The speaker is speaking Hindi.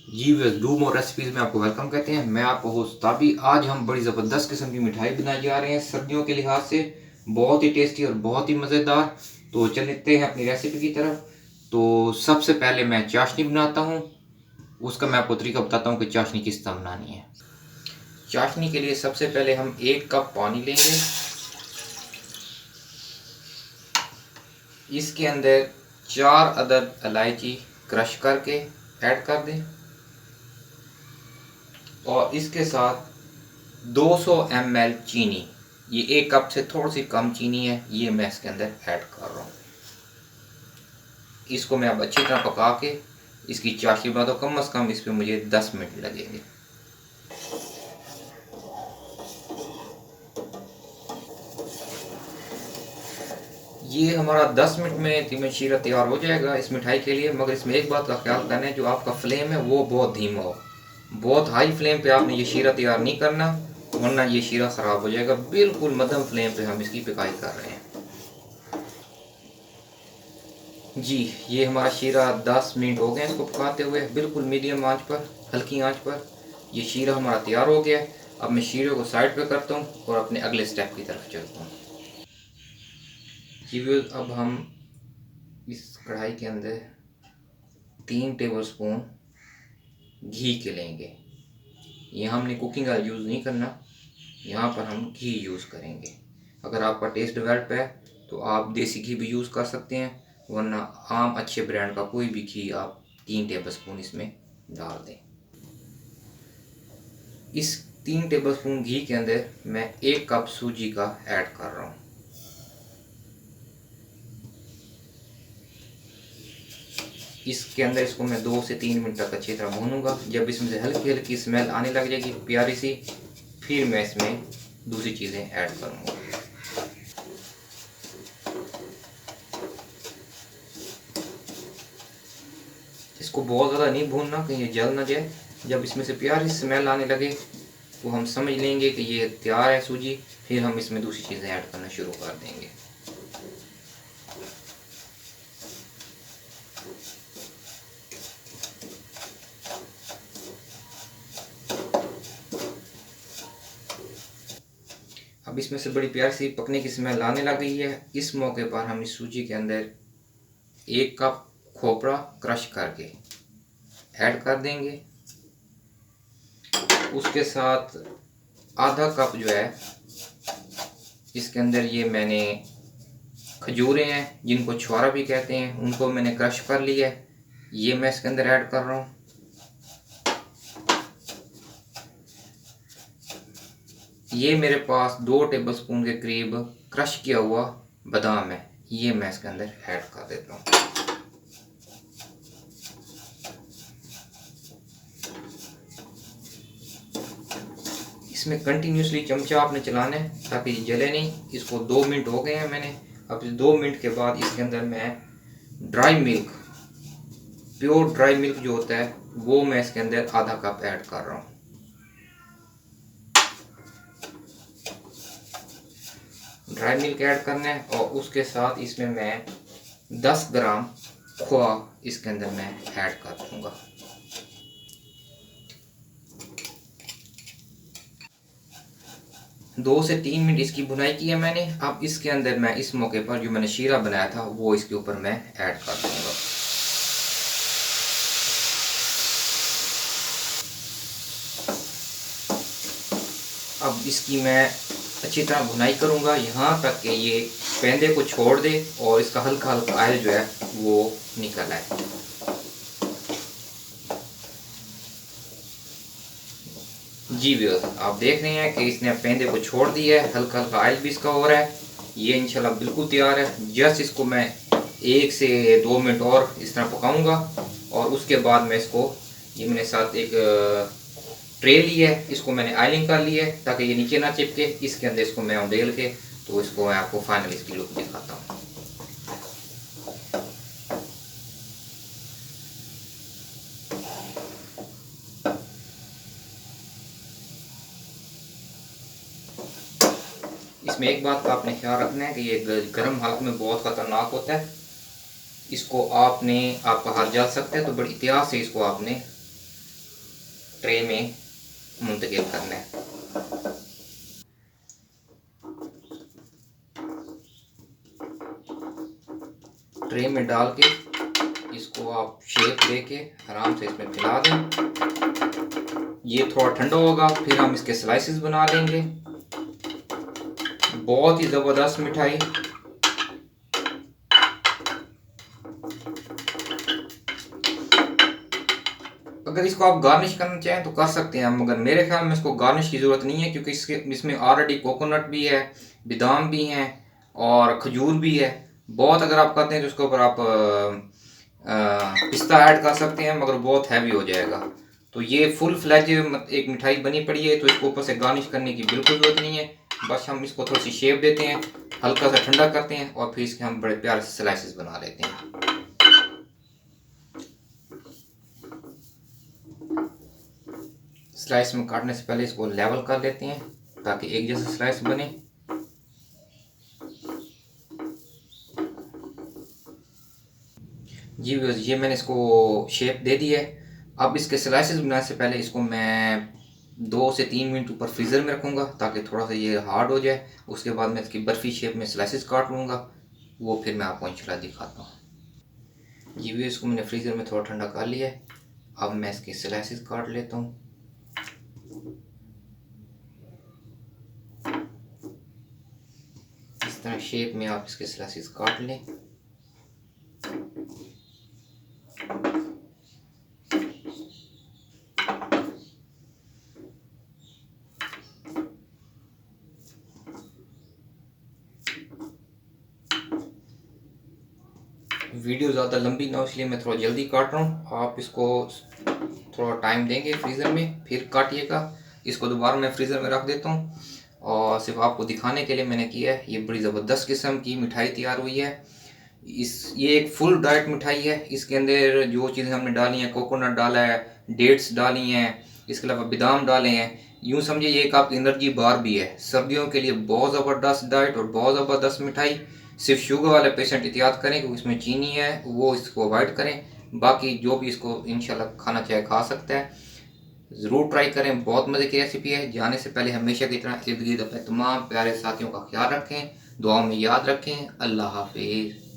जी बस डू मोर रेसिपीज़ में आपको वेलकम कहते हैं। मैं आपको होस्ट ताबी। आज हम बड़ी ज़बरदस्त किस्म की मिठाई बनाने जा रहे हैं सर्दियों के लिहाज से, बहुत ही टेस्टी और बहुत ही मज़ेदार। तो चलते हैं अपनी रेसिपी की तरफ। तो सबसे पहले मैं चाशनी बनाता हूँ। उसका मैं आपको तरीका बताता हूँ कि चाशनी किस तरह बनानी है। चाशनी के लिए सबसे पहले हम 1 कप पानी लेंगे। इसके अंदर 4 अदद इलायची क्रश करके ऐड कर दें और इसके साथ 200 ml चीनी, ये 1 कप से थोड़ी सी कम चीनी है, ये मैं इसके अंदर ऐड कर रहा हूँ। इसको मैं अब अच्छी तरह पका के इसकी चाशनी बना, तो कम से कम इस पर मुझे 10 मिनट लगेंगे। ये हमारा 10 मिनट में धीमे शीरा तैयार हो जाएगा इस मिठाई के लिए। मगर इसमें एक बात का ख्याल करना है, जो आपका फ्लेम है वो बहुत धीमा हो। बहुत हाई फ्लेम पे आपने ये शीरा तैयार नहीं करना, वरना ये शीरा ख़राब हो जाएगा। बिल्कुल मध्यम फ्लेम पे हम इसकी पिकाई कर रहे हैं। जी, ये हमारा शीरा 10 मिनट हो गए इसको पकाते हुए, बिल्कुल मीडियम आंच पर, हल्की आंच पर। ये शीरा हमारा तैयार हो गया है। अब मैं शीरे को साइड पे करता हूँ और अपने अगले स्टेप की तरफ चलता हूँ। जी व्यूअर्स, अब हम इस कढ़ाई के अंदर 3 टेबलस्पून घी के लेंगे। यहाँ हमने कुकिंग ऑयल यूज़ नहीं करना, यहाँ पर हम घी यूज़ करेंगे। अगर आपका टेस्ट डेवलप है तो आप देसी घी भी यूज़ कर सकते हैं, वरना आम अच्छे ब्रांड का कोई भी घी आप 3 टेबलस्पून इसमें डाल दें। इस 3 टेबलस्पून घी के अंदर मैं 1 कप सूजी का ऐड कर रहा हूँ। इसके अंदर इसको मैं 2 से 3 मिनट तक अच्छी तरह भूनूंगा। जब इसमें से हल्की हल्की स्मेल आने लग जाएगी प्यारी सी, फिर मैं इसमें दूसरी चीज़ें ऐड करूँगा। इसको बहुत ज़्यादा नहीं भूनना कहीं ये जल ना जाए। जब इसमें से प्यारी स्मेल आने लगे तो हम समझ लेंगे कि ये तैयार है सूजी। फिर हम इसमें दूसरी चीज़ें ऐड करना शुरू कर देंगे। अब इसमें से बड़ी प्यारी सी पकने की स्मेल आने लग गई है। इस मौके पर हम इस सूजी के अंदर 1 कप खोपरा क्रश करके ऐड कर देंगे। उसके साथ आधा कप जो है, इसके अंदर ये मैंने खजूरें हैं, जिनको छुआरा भी कहते हैं, उनको मैंने क्रश कर लिया है, ये मैं इसके अंदर ऐड कर रहा हूँ। ये मेरे पास 2 टेबलस्पून के करीब क्रश किया हुआ बादाम है, ये मैं इसके अंदर ऐड कर देता हूँ। इसमें कंटिन्यूसली चमचा आपने चलाना है ताकि ये जले नहीं। इसको 2 मिनट हो गए हैं मैंने। अब इस 2 मिनट के बाद इसके अंदर मैं dry milk, pure dry milk जो होता है, वो मैं इसके अंदर आधा कप ऐड कर रहा हूँ। ड्राई मिल्क ऐड करना है और उसके साथ इसमें मैं 10 ग्राम खोआ इसके अंदर मैं ऐड कर दूँगा। दो से 3 मिनट इसकी भुनाई की है मैंने। अब इसके अंदर मैं इस मौके पर जो मैंने शीरा बनाया था वो इसके ऊपर मैं ऐड कर दूँगा। अब इसकी मैं अच्छी तरह भुनाई करूँगा यहाँ तक कि ये पेंदे को छोड़ दे और इसका हल्का हल्का ऑयल जो है वो निकल आए। जी व्यूअर्स, आप देख रहे हैं कि इसने पेंदे को छोड़ दिया है, हल्का हल्का ऑयल भी इसका हो रहा है। ये इंशाल्लाह बिल्कुल तैयार है। जस्ट इसको मैं 1 से 2 मिनट और इस तरह पकाऊंगा और उसके बाद मैं इसको, ये मैंने साथ एक ट्रे ली है, इसको मैंने आयलिंग कर ली है ताकि ये नीचे ना चिपके। इसके अंदर इसको मैं उंडेल के, तो इसको मैं आपको फाइनल इसकी लुक दिखाता हूँ। इसमें एक बात का आपने ख्याल रखना है कि ये गर्म हालत में बहुत ख़तरनाक होता है। इसको आपका हाथ जल सकता है, तो बड़ी एहतियात से इसको आपने ट्रे में मुंतकिल करना है। ट्रे में डाल के इसको आप शेप दे के आराम से इसमें फैला दें। ये थोड़ा ठंडा होगा, फिर हम इसके स्लाइसेस बना लेंगे। बहुत ही ज़बरदस्त मिठाई। अगर इसको आप गार्निश करना चाहें तो कर सकते हैं, मगर मेरे ख्याल में इसको गार्निश की ज़रूरत नहीं है, क्योंकि इसमें ऑलरेडी कोकोनट भी है, बादाम भी हैं और खजूर भी है। बहुत अगर आप करते हैं तो उसके ऊपर आप पिस्ता ऐड कर सकते हैं, मगर बहुत हैवी हो जाएगा। तो ये फुल फ्लैज एक मिठाई बनी पड़ी है, तो इसको ऊपर से गार्निश करने की बिल्कुल ज़रूरत नहीं है। बस हम इसको थोड़ी सी शेप देते हैं, हल्का सा ठंडा करते हैं और फिर इसके हम बड़े प्यारे से स्लाइसेस बना लेते हैं। स्लाइस में काटने से पहले इसको लेवल कर लेते हैं ताकि एक जैसा स्लाइस बने। जी व्यूअर्स, ये मैंने इसको शेप दे दी है। अब इसके स्लाइसेस बनाने से पहले इसको मैं 2 से 3 मिनट ऊपर फ्रीज़र में रखूँगा ताकि थोड़ा सा ये हार्ड हो जाए। उसके बाद मैं इसकी बर्फ़ी शेप में स्लाइसेस काट लूँगा, वो फिर मैं आपको इंशाल्लाह दिखाता हूँ। जी व्यूअर्स, इसको मैंने फ्रीज़र में थोड़ा ठंडा कर लिया है। अब मैं इसके स्लाइसेस काट लेता हूँ। इस तरह शेप में आप इसके स्लाइसेस काट लें। वीडियो ज़्यादा लंबी ना हो इसलिए मैं थोड़ा जल्दी काट रहा हूँ। आप इसको थोड़ा टाइम देंगे फ्रीज़र में, फिर काटिएगा। इसको दोबारा मैं फ्रीज़र में रख देता हूँ और सिर्फ आपको दिखाने के लिए मैंने किया है। ये बड़ी ज़बरदस्त किस्म की मिठाई तैयार हुई है। ये एक फुल डाइट मिठाई है। इसके अंदर जो चीज़ें हमने डाली हैं, कोकोनट डाला है, डेट्स डाली हैं, इसके अलावा बादाम डाले हैं। यूँ समझिए ये एक आपकी एनर्जी बार भी है। सर्दियों के लिए बहुत ज़बरदस्त डाइट और बहुत ज़बरदस्त मिठाई। सिर्फ शुगर वाले पेशेंट एहतियात करें क्योंकि इसमें चीनी है, वो इसको अवॉइड करें। बाकी जो भी इसको इंशाल्लाह खाना चाहे खा सकता है। ज़रूर ट्राई करें, बहुत मज़े की रेसिपी है। जाने से पहले हमेशा की तरह इर्द गिर्द अपने तमाम प्यारे साथियों का ख्याल रखें, दुआओं में याद रखें। अल्लाह हाफिज़।